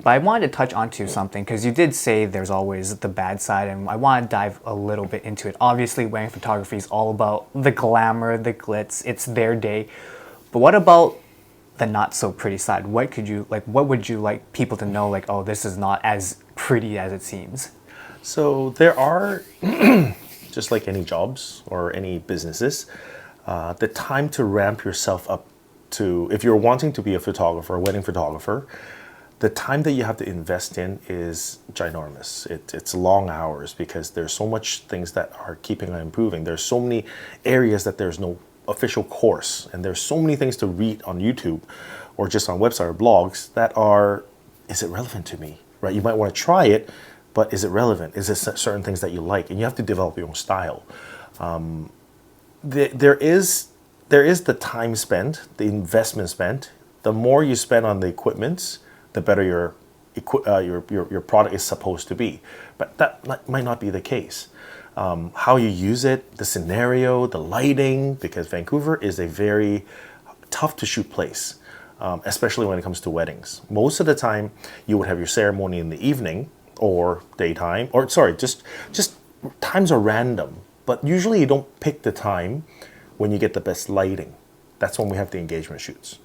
But I wanted to touch onto something because you did say there's always the bad side, and I want to dive a little bit into it. Obviously, wedding photography is all about the glamour, the glitz. It's their day. But what about the not so pretty side? What would you like people to know, like, oh, this is not as pretty as it seems? So there are, just like any jobs or any businesses, the time to ramp yourself up to, if you're wanting to be a photographer, a wedding photographer, the time that you have to invest in is ginormous. It's long hours because there's so much things that are keeping on improving. There's so many areas that there's no official course, and there's so many things to read on YouTube or just on website or blogs that are, is it relevant to me, right? You might want to try it, but is it relevant? Is it certain things that you like? And you have to develop your own style. There is the time spent, the investment spent. The more you spend on the equipment, the better your product is supposed to be. But that might not be the case. How you use it, the scenario, the lighting, because Vancouver is a very tough to shoot place, especially when it comes to weddings. Most of the time, you would have your ceremony in the evening or daytime, or sorry, just times are random. But usually you don't pick the time when you get the best lighting. That's when we have the engagement shoots,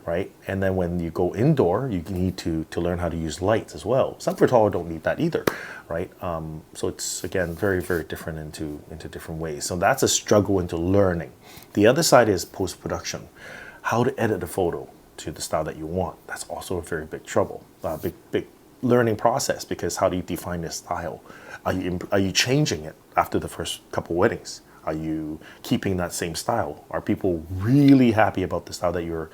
right? And then when you go indoor, you need to learn how to use lights as well. Some photographers don't need that either, right? So it's, again, very, very different into different ways. So that's a struggle into learning. The other side is post-production. How to edit a photo to the style that you want. That's also a very big trouble, big learning process, because how do you define the style? Are you changing it after the first couple weddings? Are you keeping that same style? Are people really happy about the style that you're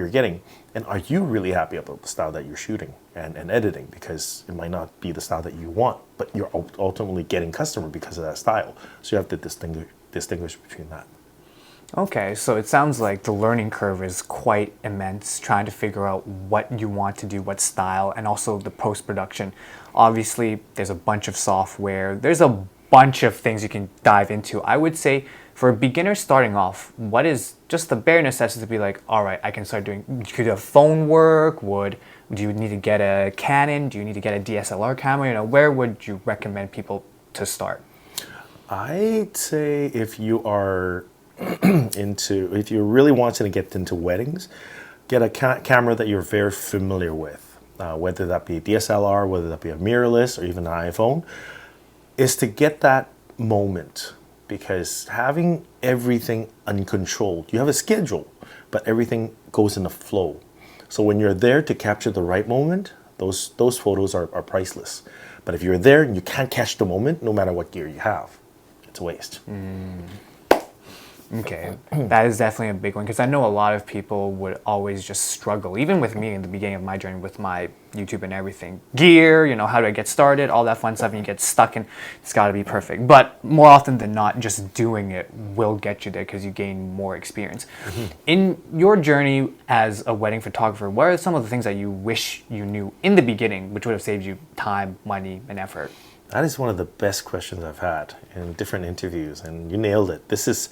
getting? And are you really happy about the style that you're shooting and editing? Because it might not be the style that you want, but you're ultimately getting customer because of that style. So you have to distinguish between that. Okay, so it sounds like the learning curve is quite immense, trying to figure out what you want to do, what style, and also the post-production. Obviously, there's a bunch of software. There's a bunch of things you can dive into. I would say for a beginner starting off, what is just the bare necessity to be like, all right, I can start doing, could a phone work? Do you need to get a Canon? Do you need to get a DSLR camera? Where would you recommend people to start? I'd say if you are if you're really wanting to get into weddings, get a camera that you're very familiar with, whether that be a DSLR, whether that be a mirrorless, or even an iPhone, is to get that moment. Because having everything uncontrolled, you have a schedule, but everything goes in a flow. So when you're there to capture the right moment, those photos are priceless. But if you're there and you can't catch the moment, no matter what gear you have, it's a waste. Okay, that is definitely a big one, because I know a lot of people would always just struggle, even with me in the beginning of my journey with my YouTube and everything. Gear, how do I get started, all that fun stuff, and you get stuck in, it's got to be perfect. But more often than not, just doing it will get you there because you gain more experience. In your journey as a wedding photographer, what are some of the things that you wish you knew in the beginning, which would have saved you time, money, and effort? That is one of the best questions I've had in different interviews, and you nailed it. This is,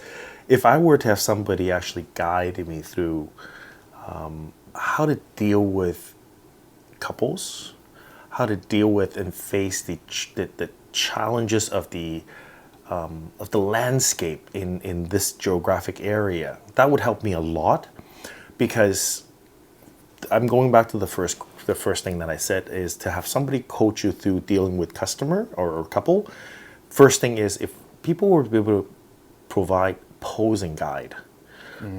if I were to have somebody actually guide me through how to deal with couples, how to deal with and face the challenges of the landscape in this geographic area, that would help me a lot, because I'm going back to the first thing that I said is to have somebody coach you through dealing with customer or couple. First thing is, if people were to be able to provide posing guide,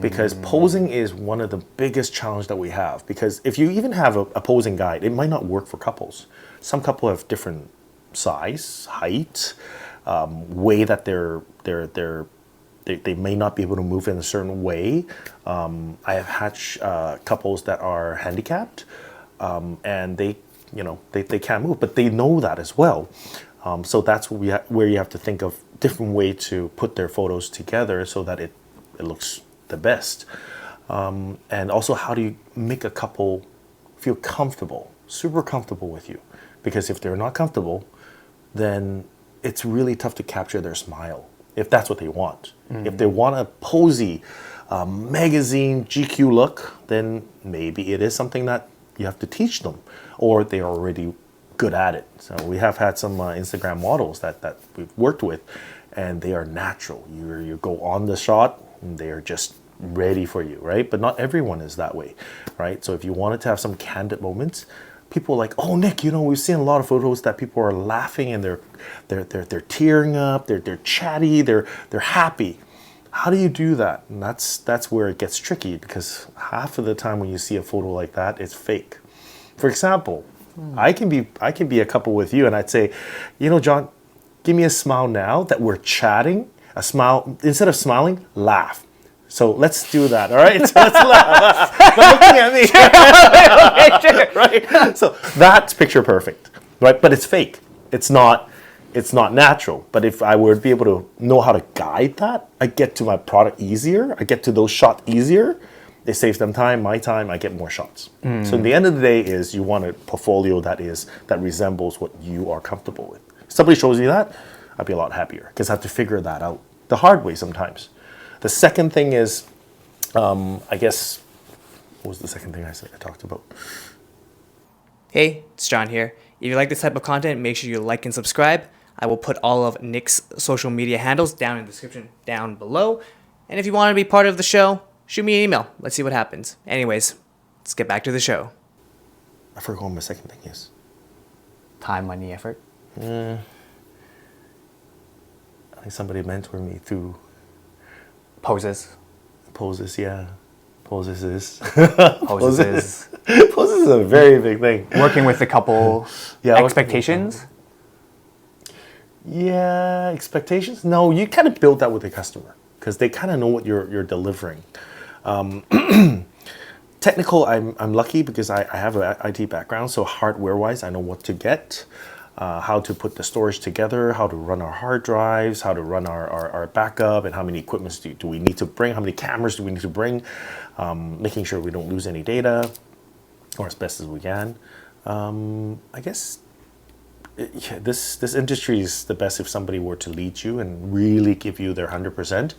because posing is one of the biggest challenge that we have. Because if you even have a posing guide, it might not work for couples. Some couple have different size, height, way that they may not be able to move in a certain way. I have had couples that are handicapped, and they can't move, but they know that as well. So that's where you have to think of different way to put their photos together so that it looks the best. And also, how do you make a couple feel comfortable, super comfortable with you? Because if they're not comfortable, then it's really tough to capture their smile, if that's what they want. If they want a posy magazine GQ look, then maybe it is something that You have to teach them, or they are already good at it. So we have had some Instagram models that we've worked with, and they are natural. You go on the shot, and they are just ready for you, right? But not everyone is that way, right? So if you wanted to have some candid moments, people are like, oh, Nick, we've seen a lot of photos that people are laughing and they're tearing up, they're chatty, they're happy. How do you do that? And that's where it gets tricky, because half of the time when you see a photo like that, it's fake. For example, I can be a couple with you, and I'd say, John, give me a smile now that we're chatting. A smile, instead of smiling, laugh. So let's do that, all right? So let's laugh. But looking at me, right? So that's picture perfect, right? But it's fake. It's not natural. But if I were to be able to know how to guide that, I get to my product easier. I get to those shots easier. It saves them time, my time. I get more shots. So in the end of the day, is you want a portfolio that resembles what you are comfortable with. If somebody shows you that, I'd be a lot happier, because I have to figure that out the hard way sometimes. The second thing is, I guess, what was the second thing I talked about? Hey, it's John here. If you like this type of content, make sure you like and subscribe. I will put all of Nick's social media handles down in the description down below. And if you want to be part of the show, shoot me an email. Let's see what happens. Anyways, let's get back to the show. I forgot what my second thing is. Time, money, effort. I think somebody mentored me through Poses. poses, yeah. Poses is. Poses. Poses is a very big thing. Working with a couple. Yeah, Expectations. Yeah, expectations? No, you kind of build that with the customer, because they kind of know what you're delivering. Technical, I'm lucky because I have an IT background, so hardware-wise, I know what to get. How to put the storage together, how to run our hard drives, how to run our backup, and how many equipments do we need to bring, how many cameras do we need to bring, making sure we don't lose any data, or as best as we can. I guess this industry is the best if somebody were to lead you and really give you their 100%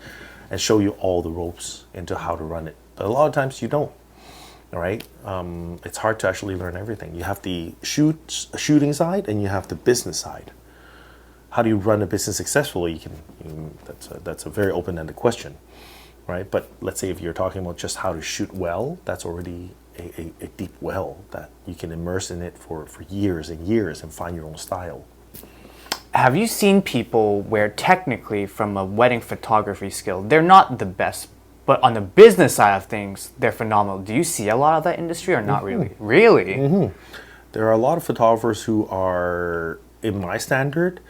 and show you all the ropes into how to run it. But a lot of times you don't. All right, it's hard to actually learn everything. You have the shooting side, and you have the business side. How do you run a business successfully? That's a very open-ended question, right? But let's say if you're talking about just how to shoot well, that's already a deep well that you can immerse in it for years and years and find your own style. Have you seen people where technically, from a wedding photography skill, they're not the best, but on the business side of things, they're phenomenal? Do you see a lot of that industry or not really? Really? There are a lot of photographers who are, in my standard,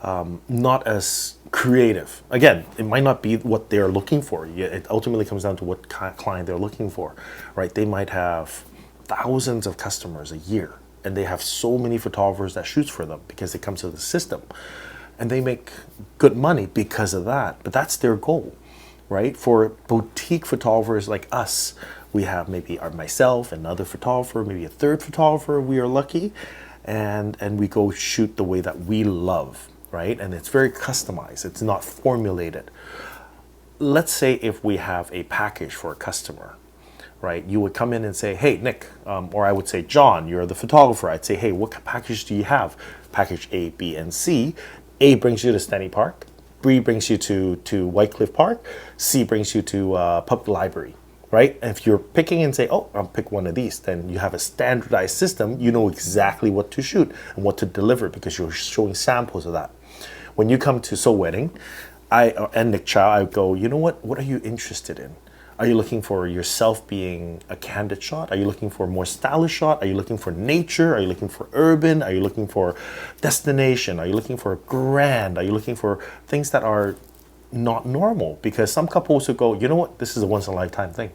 not as creative. Again, it might not be what they're looking for. It ultimately comes down to what client they're looking for, right? They might have thousands of customers a year, and they have so many photographers that shoots for them because it comes to the system. And they make good money because of that, but that's their goal. Right? For boutique photographers like us, we have maybe myself, another photographer, maybe a third photographer. We are lucky, and we go shoot the way that we love, right? And it's very customized. It's not formulated. Let's say if we have a package for a customer, right? You would come in and say, "Hey, Nick," or I would say, "John, you're the photographer." I'd say, "Hey, what package do you have?" Package A, B, and C. A brings you to Stanley Park. B brings you to White Cliff Park. C brings you to public library, right? And if you're picking and say, oh, I'll pick one of these, then you have a standardized system. You know exactly what to shoot and what to deliver because you're showing samples of that. When you come to Soul Wedding, and Nick Chow, I go, you know what? What are you interested in? Are you looking for yourself being a candid shot? Are you looking for a more stylish shot? Are you looking for nature? Are you looking for urban? Are you looking for destination? Are you looking for grand? Are you looking for things that are not normal? Because some couples who go, you know what, this is a once in a lifetime thing,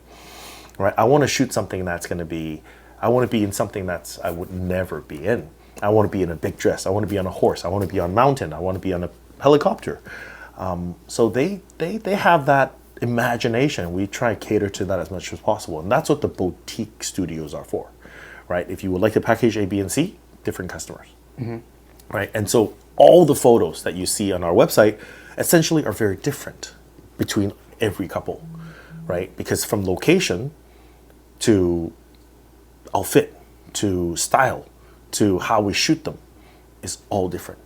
right? I want to shoot something that's going to be, I want to be in something that's I would never be in. I want to be in a big dress. I want to be on a horse. I want to be on a mountain. I want to be on a helicopter. So they have that imagination. We try to cater to that as much as possible, and that's what the boutique studios are for, right? If you would like to package A, B, and C, different customers, right? And so all the photos that you see on our website essentially are very different between every couple, right? Because from location to outfit, to style to how we shoot them is all different.